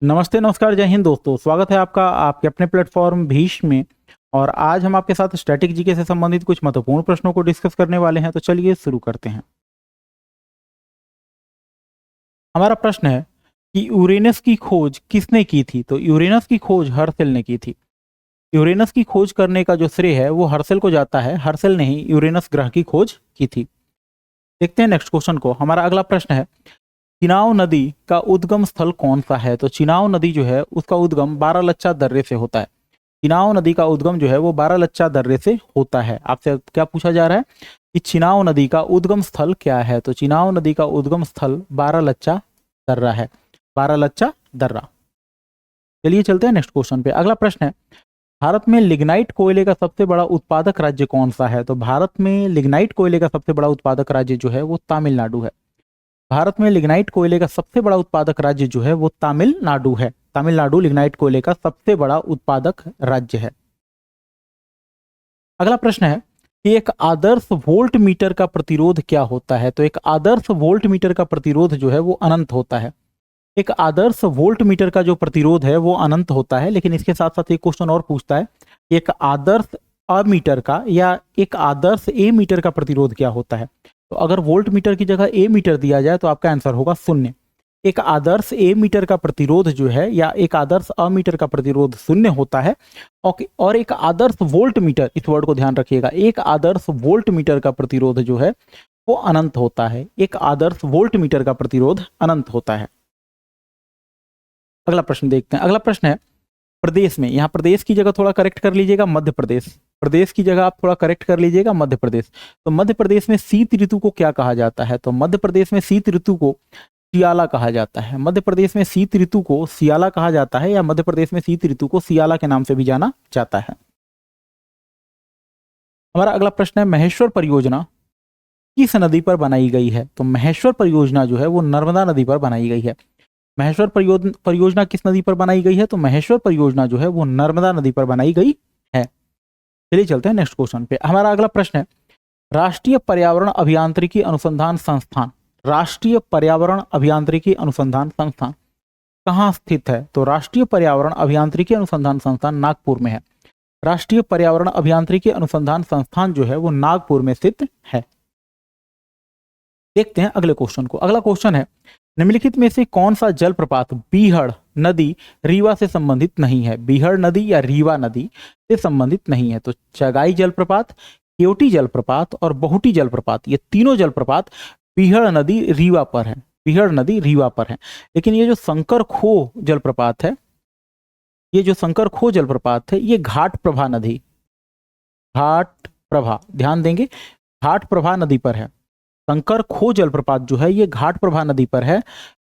नमस्ते, नमस्कार, जय हिंद दोस्तों। स्वागत है आपका आपके अपने प्लेटफॉर्म भीष्म में। और आज हम आपके साथ स्टैटिक जीके से संबंधित कुछ महत्वपूर्ण प्रश्नों को डिस्कस करने वाले हैं। तो चलिए शुरू करते हैं। हमारा प्रश्न है कि यूरेनस की खोज किसने की थी। तो यूरेनस की खोज हर्शल ने की थी। यूरेनस की खोज करने का जो श्रेय है वो हर्शल को जाता है। हर्शल ने ही यूरेनस ग्रह की खोज की थी। देखते हैं नेक्स्ट क्वेश्चन को। हमारा अगला प्रश्न है, चिनाव नदी का उद्गम स्थल कौन सा है। तो चिनाव नदी जो है उसका उद्गम बारालच्चा दर्रे से होता है। चिनाव नदी का उद्गम जो है वो बारालच्चा दर्रे से होता है। आपसे क्या पूछा जा रहा है कि चिनाव नदी का उद्गम स्थल क्या है। तो चिनाव नदी का उद्गम स्थल बारालच्चा दर्रा है। बारालच्चा दर्रा। चलिए चलते हैं नेक्स्ट क्वेश्चन पे। अगला प्रश्न है, भारत में लिग्नाइट कोयले का सबसे बड़ा उत्पादक राज्य कौन सा है। तो भारत में लिग्नाइट कोयले का सबसे बड़ा उत्पादक राज्य जो है वो तमिलनाडु है। भारत में लिग्नाइट कोयले का सबसे बड़ा उत्पादक राज्य जो है वो तमिलनाडु है। तमिलनाडु लिग्नाइट कोयले का सबसे बड़ा उत्पादक राज्य है। अगला प्रश्न है कि एक आदर्श वोल्ट मीटर का प्रतिरोध क्या होता है। तो एक आदर्श वोल्ट मीटर का प्रतिरोध जो है वो अनंत होता है। एक आदर्श वोल्ट मीटर का जो प्रतिरोध है वो अनंत होता है। लेकिन इसके साथ साथ एक क्वेश्चन और पूछता है, एक आदर्श अमीटर का या एक आदर्श ए मीटर का प्रतिरोध क्या होता है। तो अगर वोल्ट मीटर की जगह ए मीटर दिया जाए तो आपका आंसर होगा 0। एक आदर्श ए मीटर का प्रतिरोध जो है या एक आदर्श अमीटर का प्रतिरोध 0 होता है। और एक आदर्श वोल्ट मीटर, इस वर्ड को ध्यान रखिएगा, एक आदर्श वोल्ट मीटर का प्रतिरोध जो है वो अनंत होता है। एक आदर्श वोल्ट मीटर का प्रतिरोध अनंत होता है। अगला प्रश्न देखते हैं। अगला प्रश्न है, प्रदेश में, यहाँ प्रदेश की जगह थोड़ा करेक्ट कर लीजिएगा मध्य प्रदेश। प्रदेश की जगह आप थोड़ा करेक्ट कर लीजिएगा मध्य प्रदेश। तो मध्य प्रदेश में शीत ऋतु को क्या कहा जाता है। तो मध्य प्रदेश में शीत ऋतु को सियाला कहा जाता है। मध्य प्रदेश में शीत ऋतु को सियाला कहा जाता है या मध्य प्रदेश में शीत ऋतु को सियाला के नाम से भी जाना जाता है। हमारा अगला प्रश्न है, महेश्वर परियोजना किस नदी पर बनाई गई है। तो महेश्वर परियोजना जो है वो नर्मदा नदी पर बनाई गई है। महेश्वर परियोजना किस नदी पर बनाई गई है। तो महेश्वर परियोजना जो है वो नर्मदा नदी पर बनाई गई है। चलिए चलते हैं नेक्स्ट क्वेश्चन पे। हमारा अगला प्रश्न है, राष्ट्रीय पर्यावरण अभियांत्रिकी अनुसंधान संस्थान, राष्ट्रीय पर्यावरण अभियांत्रिकी अनुसंधान संस्थान कहाँ स्थित है। तो राष्ट्रीय पर्यावरण अभियांत्रिकी अनुसंधान संस्थान नागपुर में है। राष्ट्रीय पर्यावरण अभियांत्रिकी अनुसंधान संस्थान जो है वो नागपुर में स्थित है। देखते हैं अगले क्वेश्चन को। अगला क्वेश्चन है, निम्नलिखित में से कौन सा जलप्रपात बीहड़ नदी रीवा से संबंधित नहीं है। बीहड़ नदी या रीवा नदी से संबंधित नहीं है। तो चगाई जलप्रपात, केवटी जलप्रपात और बहुटी जलप्रपात, ये तीनों जलप्रपात बीहड़ नदी रीवा पर है। बीहड़ नदी रीवा पर है। लेकिन ये जो शंकर खो जलप्रपात है, ये जो शंकर खो जलप्रपात है, ये घाट प्रभा नदी, घाट प्रभा, ध्यान देंगे, घाट प्रभा नदी पर है। शंकर खो जलप्रपात जो है ये घाट प्रभा नदी पर है,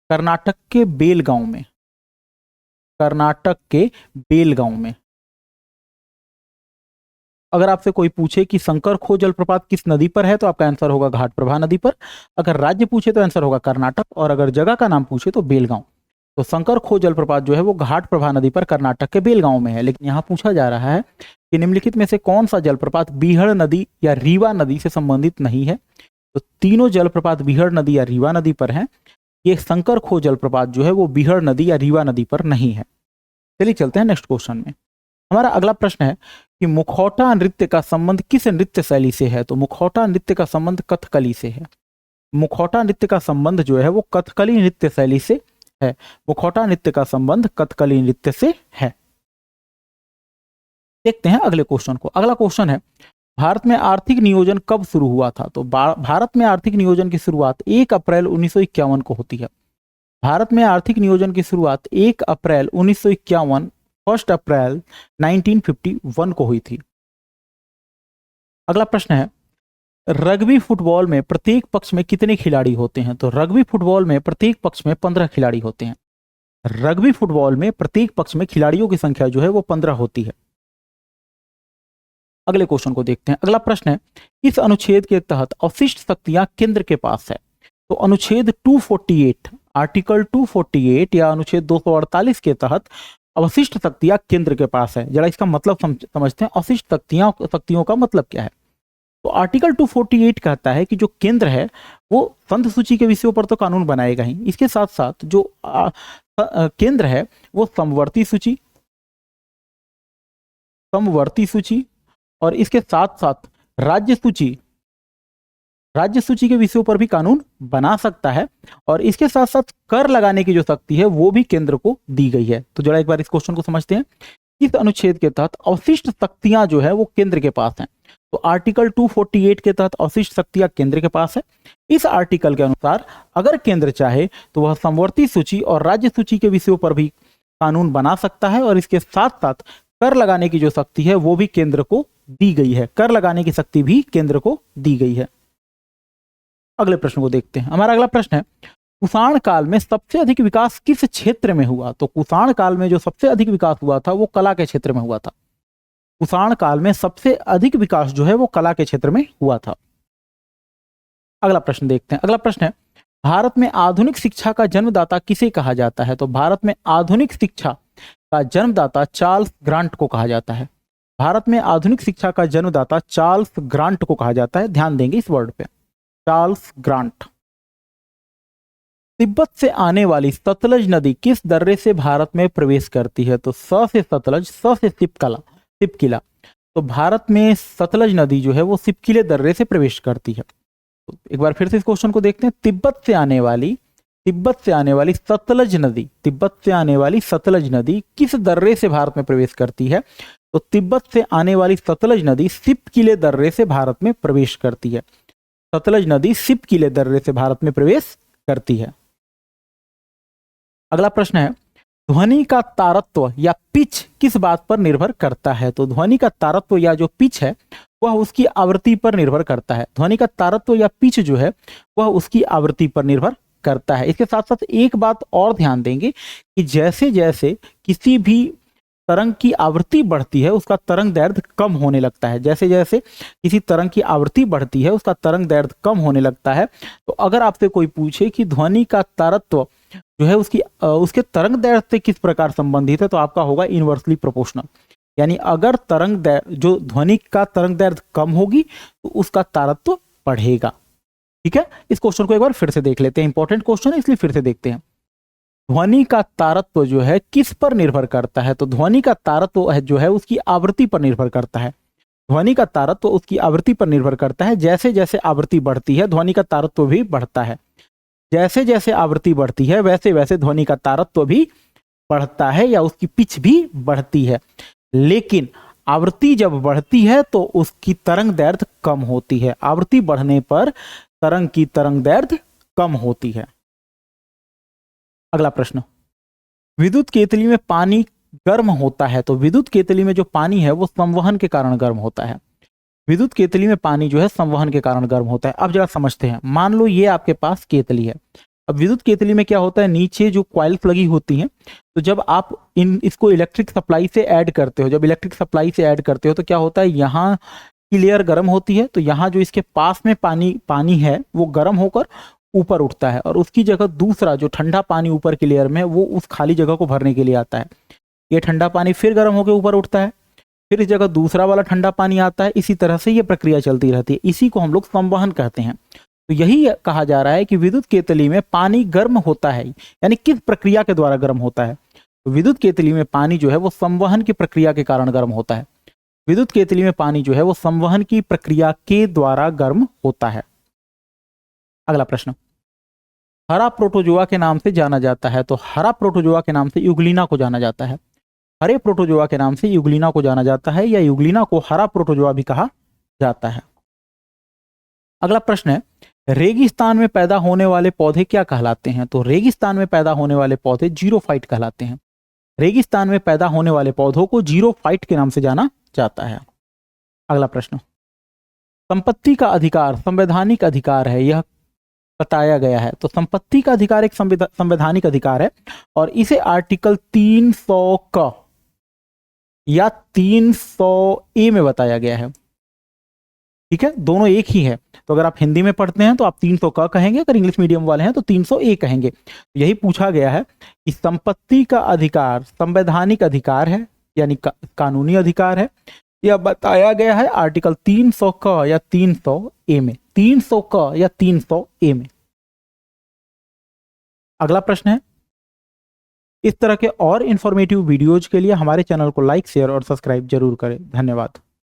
कर्नाटक के बेलगांव में। कर्नाटक के बेलगांव में। अगर आपसे कोई पूछे कि शंकर खो जलप्रपात किस नदी पर है तो आपका आंसर होगा घाट प्रभा नदी पर। अगर राज्य पूछे तो आंसर होगा कर्नाटक, और अगर जगह का नाम पूछे तो बेलगांव। तो शंकर खो जलप्रपात जो है वो घाट प्रभा नदी पर कर्नाटक के बेलगांव में है। लेकिन यहाँ पूछा जा रहा है कि निम्नलिखित में से कौन सा जलप्रपात बीहड़ नदी या रीवा नदी से संबंधित नहीं है। तो तीनों जलप्रपात बीहड़ नदी या रीवा नदी पर हैं। ये शंकर खो जलप्रपात जो है वो बीहड़ नदी या रीवा नदी पर नहीं है। चलिए चलते हैं नेक्स्ट क्वेश्चन में। हमारा अगला प्रश्न है कि मुखौटा नृत्य का संबंध किस नृत्य शैली से है। तो मुखौटा नृत्य का संबंध कथकली से है। मुखौटा नृत्य का संबंध जो है वो कथकली नृत्य शैली से है। मुखौटा नृत्य का संबंध कथकली नृत्य से है। देखते हैं अगले क्वेश्चन को। अगला क्वेश्चन है, भारत में आर्थिक नियोजन कब शुरू हुआ था। तो भारत में आर्थिक नियोजन की शुरुआत 1 अप्रैल 1951 को होती है। भारत में आर्थिक नियोजन की शुरुआत 1 अप्रैल 1951, 1 अप्रैल 1951 को हुई थी। अगला प्रश्न है, रग्बी फुटबॉल में प्रत्येक पक्ष में कितने खिलाड़ी होते हैं। तो रग्बी फुटबॉल में प्रत्येक पक्ष में 15 खिलाड़ी होते हैं। रग्बी फुटबॉल में प्रत्येक पक्ष में खिलाड़ियों की संख्या जो है वो 15 होती है। अगले क्वेश्चन को देखते हैं। अगला प्रश्न है, इस अनुच्छेद के तहत अवशिष्ट शक्तियां केंद्र के पास है। तो अनुच्छेद 248, आर्टिकल 248 या अनुच्छेद 248 के तहत अवशिष्ट शक्तियां केंद्र के पास है। जरा इसका मतलब समझते हैं। अवशिष्ट शक्तियों का मतलब क्या है। तो आर्टिकल 248 कहता है कि जो केंद्र है वो संघ सूची के विषयों पर तो कानून बनाएगा ही, इसके साथ साथ जो केंद्र है वो समवर्ती सूची और इसके साथ साथ राज्य सूची के विषयों पर भी कानून बना सकता है, और इसके साथ साथ कर लगाने की जो शक्ति है वो भी केंद्र को दी गई है। तो जरा एक बार इस क्वेश्चन को समझते हैं। इस अनुच्छेद के तहत अवशिष्ट शक्तियां जो है वो केंद्र के पास हैं। तो आर्टिकल 248 के तहत अवशिष्ट शक्तियां केंद्र के पास है। इस आर्टिकल के अनुसार अगर केंद्र चाहे तो वह समवर्ती सूची और राज्य सूची के विषयों पर भी कानून बना सकता है, और इसके साथ साथ कर लगाने की जो शक्ति है वो भी केंद्र को दी गई है। कर लगाने की शक्ति भी केंद्र को दी गई है। अगले प्रश्न को देखते हैं। हमारा अगला प्रश्न है, कुषाण काल में सबसे अधिक विकास किस क्षेत्र में हुआ? तो कुषाण काल में जो सबसे अधिक विकास हुआ था वो कला के क्षेत्र में हुआ था। कुषाण काल में सबसे अधिक विकास जो है वो कला के क्षेत्र में हुआ था। अगला प्रश्न देखते हैं। अगला प्रश्न है, भारत में आधुनिक शिक्षा का जन्मदाता किसे कहा जाता है? तो भारत में आधुनिक शिक्षा का जन्मदाता चार्ल्स ग्रांट को कहा जाता है। भारत में आधुनिक शिक्षा का जन्मदाता चार्ल्स ग्रांट को कहा जाता है। ध्यान देंगे इस वर्ड पे, चार्ल्स ग्रांट। तिब्बत से आने वाली सतलज नदी किस दर्रे से भारत में प्रवेश करती है? तो स से सतलज, स से सिपकिला। तो भारत में सतलज नदी जो है वो सिपकिले दर्रे से प्रवेश करती है। तो एक बार फिर से इस क्वेश्चन को देखते हैं। तिब्बत से आने वाली सतलज नदी किस दर्रे से भारत में प्रवेश करती है? तो तिब्बत से आने वाली सतलज नदी सिपकिले दर्रे से भारत में प्रवेश करती है। सतलज नदी सिपकिले दर्रे से भारत में प्रवेश करती है। अगला प्रश्न है, ध्वनि का तारत्व या पिच किस बात पर निर्भर करता है? तो ध्वनि का तारत्व या जो पिच है वह उसकी आवृत्ति पर निर्भर करता है। ध्वनि का तारत्व या पिच जो है वह उसकी आवृत्ति पर निर्भर करता है। इसके साथ साथ एक बात और ध्यान देंगे कि जैसे जैसे किसी भी तरंग की आवृत्ति बढ़ती है उसका तरंग दैर्ध्य कम होने लगता है। जैसे जैसे किसी तरंग की आवृत्ति बढ़ती है उसका तरंग दैर्ध्य कम होने लगता है। तो अगर आपसे कोई पूछे कि ध्वनि का तारत्व जो है उसके तरंग दैर्ध्य से किस प्रकार संबंधित है, तो आपका होगा इनवर्सली प्रोपोर्शनल। यानी अगर जो ध्वनि का तरंग दैर्ध्य कम होगी तो उसका तारत्व बढ़ेगा। ठीक है, इस क्वेश्चन को एक बार फिर से देख लेते हैं। इंपॉर्टेंट क्वेश्चन है इसलिए फिर से देखते हैं। ध्वनि का तारत्व जो है किस पर निर्भर करता है? तो ध्वनि का तारत्व जो है उसकी आवृत्ति पर निर्भर करता है। ध्वनि का तारत्व उसकी आवृत्ति पर निर्भर करता है। जैसे जैसे आवृत्ति बढ़ती है ध्वनि का तारत्व भी बढ़ता है। जैसे जैसे आवृत्ति बढ़ती है वैसे वैसे ध्वनि का तारत्व भी बढ़ता है या उसकी पिच भी बढ़ती है। लेकिन आवृत्ति जब बढ़ती है तो उसकी तरंग दैर्ध्य कम होती है। आवृत्ति बढ़ने पर तरंग की तरंग दैर्ध्य कम होती है। अगला प्रश्न, विद्युत केतली में पानी गर्म होता है। तो विद्युत केतली में जो पानी है वो संवहन के कारण गर्म होता है। विद्युत केतली में पानी जो है संवहन के कारण गर्म होता है। अब जरा समझते हैं। मान लो ये आपके पास केतली है। अब विद्युत केतली में क्या होता है, नीचे जो कॉइल्स लगी होती हैं, तो जब आप इसको इलेक्ट्रिक सप्लाई से ऐड करते हो, जब इलेक्ट्रिक सप्लाई से ऐड करते हो तो क्या होता है, यहाँ की लेयर गर्म होती है, तो यहाँ जो इसके पास में पानी है वो गर्म होकर ऊपर उठता है, और उसकी जगह दूसरा जो ठंडा पानी ऊपर की लेयर में वो उस खाली जगह को भरने के लिए आता है। ये ठंडा पानी फिर गर्म होकर ऊपर उठता है, फिर इस जगह दूसरा वाला ठंडा पानी आता है। इसी तरह से ये प्रक्रिया चलती रहती है। इसी को हम लोग संवहन कहते हैं। तो यही कहा जा रहा है कि विद्युत केतली में पानी गर्म होता है, यानी किस प्रक्रिया के द्वारा गर्म होता है। तो विद्युत केतली में पानी जो है वो संवहन की प्रक्रिया के कारण गर्म होता है। विद्युत केतली में पानी जो है वो संवहन की प्रक्रिया के द्वारा गर्म होता है। अगला प्रश्न, हरा प्रोटोजोआ के नाम से जाना जाता है। तो हरा प्रोटोजोआ के नाम से यूग्लिना को जाना जाता है। हरे प्रोटोजोआ के नाम से यूग्लिना को जाना जाता है, या यूग्लिना को हरा प्रोटोजोआ भी कहा जाता है। अगला प्रश्न है, रेगिस्तान में पैदा होने वाले पौधे क्या कहलाते हैं। तो रेगिस्तान में पैदा होने वाले पौधे जीरोफाइट कहलाते हैं। रेगिस्तान में पैदा होने वाले पौधों को जीरोफाइट के नाम से जाना जाता है। अगला प्रश्न, संपत्ति का अधिकार संवैधानिक अधिकार है, यह बताया गया है। तो संपत्ति का अधिकार एक संवैधानिक अधिकार है, और इसे आर्टिकल 300 क या 300 ए में बताया गया है। ठीक है, दोनों एक ही है। तो अगर आप हिंदी में पढ़ते हैं तो आप 300 क कहेंगे, अगर इंग्लिश मीडियम वाले हैं तो 300 ए कहेंगे। तो यही पूछा गया है कि संपत्ति का अधिकार संवैधानिक अधिकार है, यानी कानूनी अधिकार है। यह बताया गया है आर्टिकल 300 क या 300 ए में, 300 क या 300 ए में। अगला प्रश्न है, इस तरह के और इन्फॉर्मेटिव वीडियोज के लिए हमारे चैनल को लाइक, शेयर और सब्सक्राइब जरूर करें। धन्यवाद।